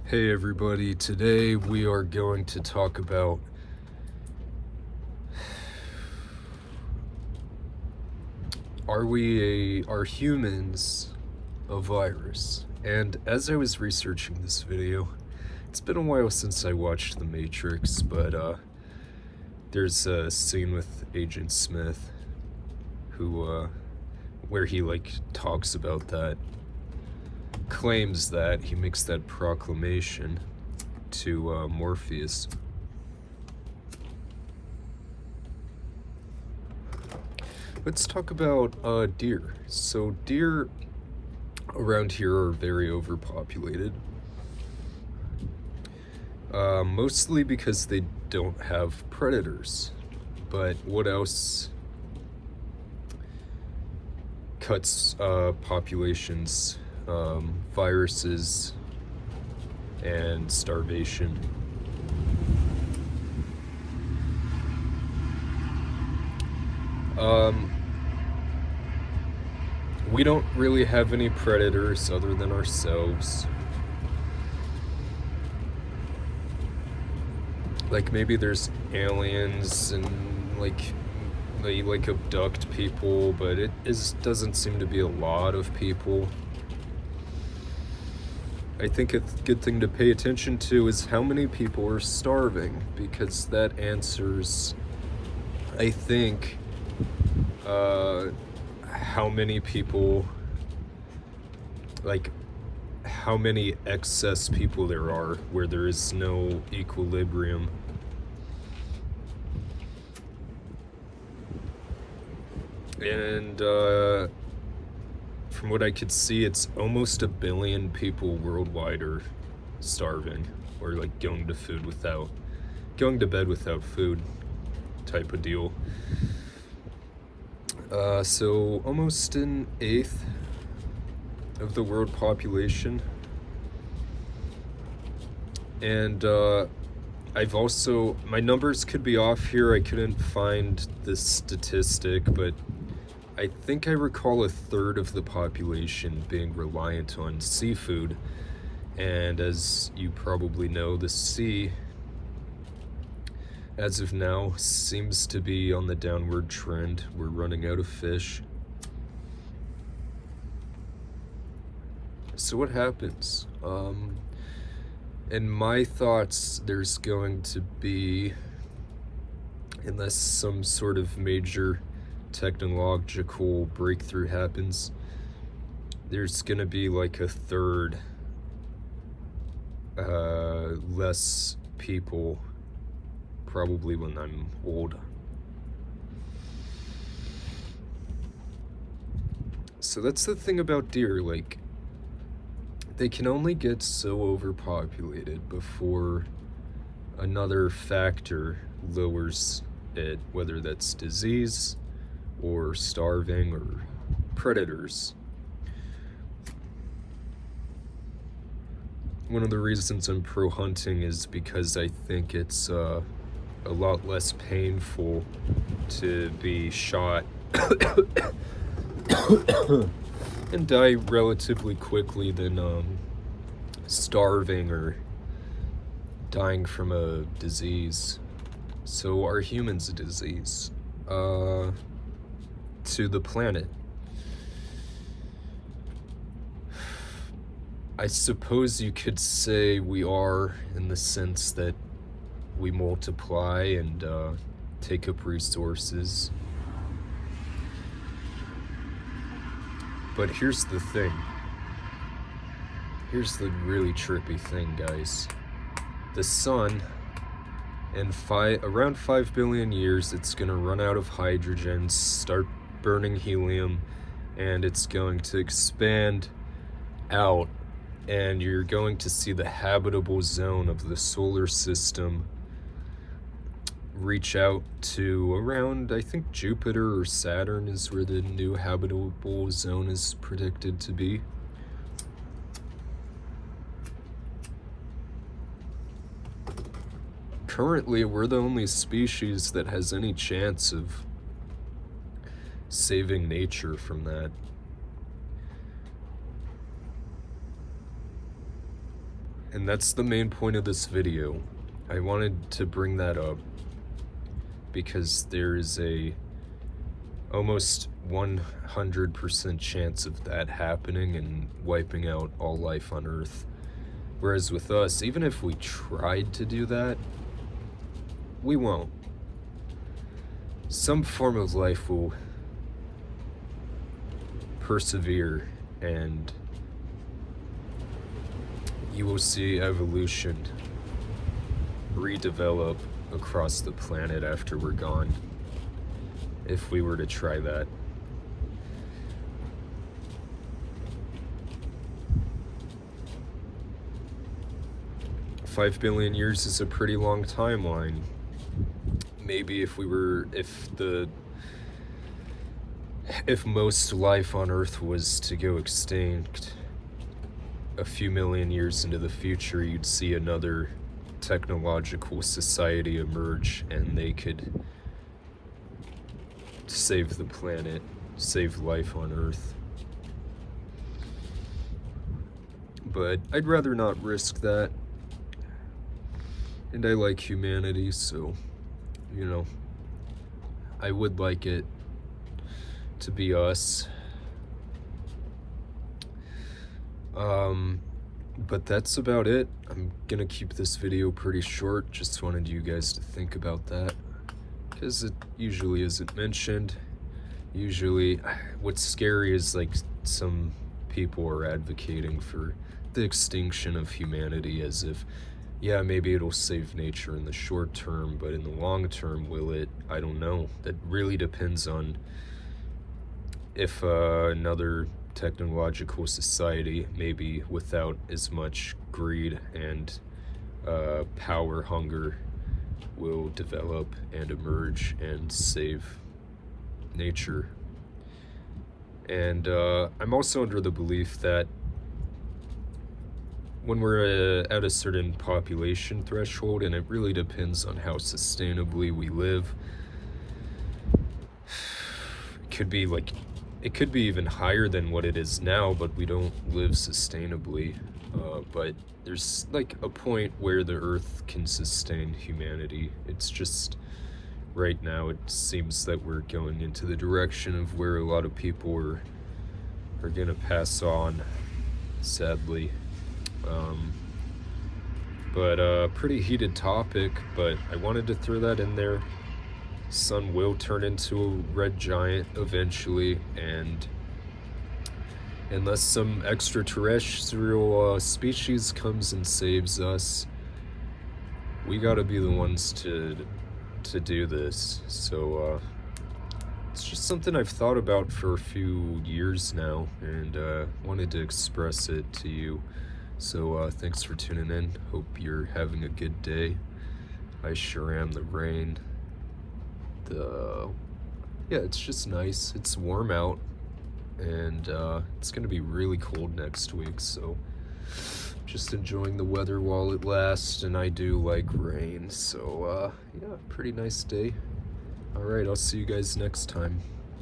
Hey everybody, today we are going to talk about are humans a virus? And as I was researching this video, it's been a while since I watched The Matrix, but there's a scene with Agent Smith who where he talks about that, claims that he makes that proclamation to Morpheus. Let's talk about deer. So deer around here are very overpopulated. Mostly because they don't have predators. But what else cuts populations? Viruses and starvation. We don't really have any predators other than ourselves. Like maybe there's aliens and they abduct people, but doesn't seem to be a lot of people. I think a good thing to pay attention to is how many people are starving, because that answers, I think, how many people, how many excess people there are where there is no equilibrium. And from what I could see, it's almost 1 billion people worldwide are starving, or going to bed without food type of deal. So almost 1/8 of the world population. And my numbers could be off here. I couldn't find this statistic, but I think I recall 1/3 of the population being reliant on seafood. And as you probably know, the sea, as of now, seems to be on the downward trend. We're running out of fish. So what happens? In my thoughts, there's going to be, unless some sort of major technological breakthrough happens, there's going to be 1/3 less people, probably when I'm old. So that's the thing about deer, they can only get so overpopulated before another factor lowers it, whether that's disease or starving or predators. One of the reasons I'm pro hunting is because I think it's a lot less painful to be shot and die relatively quickly than starving or dying from a disease. So are humans a disease to the planet? I suppose you could say we are, in the sense that we multiply and take up resources. But here's the thing. Here's the really trippy thing, guys. The sun, in around 5 billion years, it's going to run out of hydrogen, start burning helium, and it's going to expand out, and you're going to see the habitable zone of the solar system reach out to around, I think, Jupiter or Saturn is where the new habitable zone is predicted to be. Currently, we're the only species that has any chance of saving nature from that. And that's the main point of this video. I wanted to bring that up because there is a almost 100% chance of that happening and wiping out all life on Earth. Whereas with us, even if we tried to do that, we won't. Some form of life will persevere, and you will see evolution redevelop across the planet after we're gone, if we were to try that. $5 billion years is a pretty long timeline. Maybe if most life on Earth was to go extinct a few million years into the future, you'd see another technological society emerge, and they could save the planet, save life on Earth. But I'd rather not risk that. And I like humanity, so, you know, I would like it to be us. But that's about it. I'm gonna keep this video pretty short. Just wanted you guys to think about that, because it usually isn't mentioned. Usually, what's scary is like some people are advocating for the extinction of humanity as if, yeah, maybe it'll save nature in the short term, but in the long term, will it? I don't know. That really depends on if another technological society, maybe without as much greed and power hunger, will develop and emerge and save nature. And I'm also under the belief that when we're at a certain population threshold, and it really depends on how sustainably we live, it could be even higher than what it is now, but we don't live sustainably. But there's like a point where the Earth can sustain humanity. It's just right now it seems that we're going into the direction of where a lot of people are gonna pass on, sadly. Pretty heated topic, but I wanted to throw that in there. Sun will turn into a red giant eventually, and unless some extraterrestrial species comes and saves us, we gotta be the ones to do this. So it's just something I've thought about for a few years now, and wanted to express it to you. So thanks for tuning in. Hope you're having a good day. I sure am. The rain, yeah, it's just nice. It's warm out, and it's gonna be really cold next week, so just enjoying the weather while it lasts. And I do like rain, so yeah, pretty nice day. All right, I'll see you guys next time.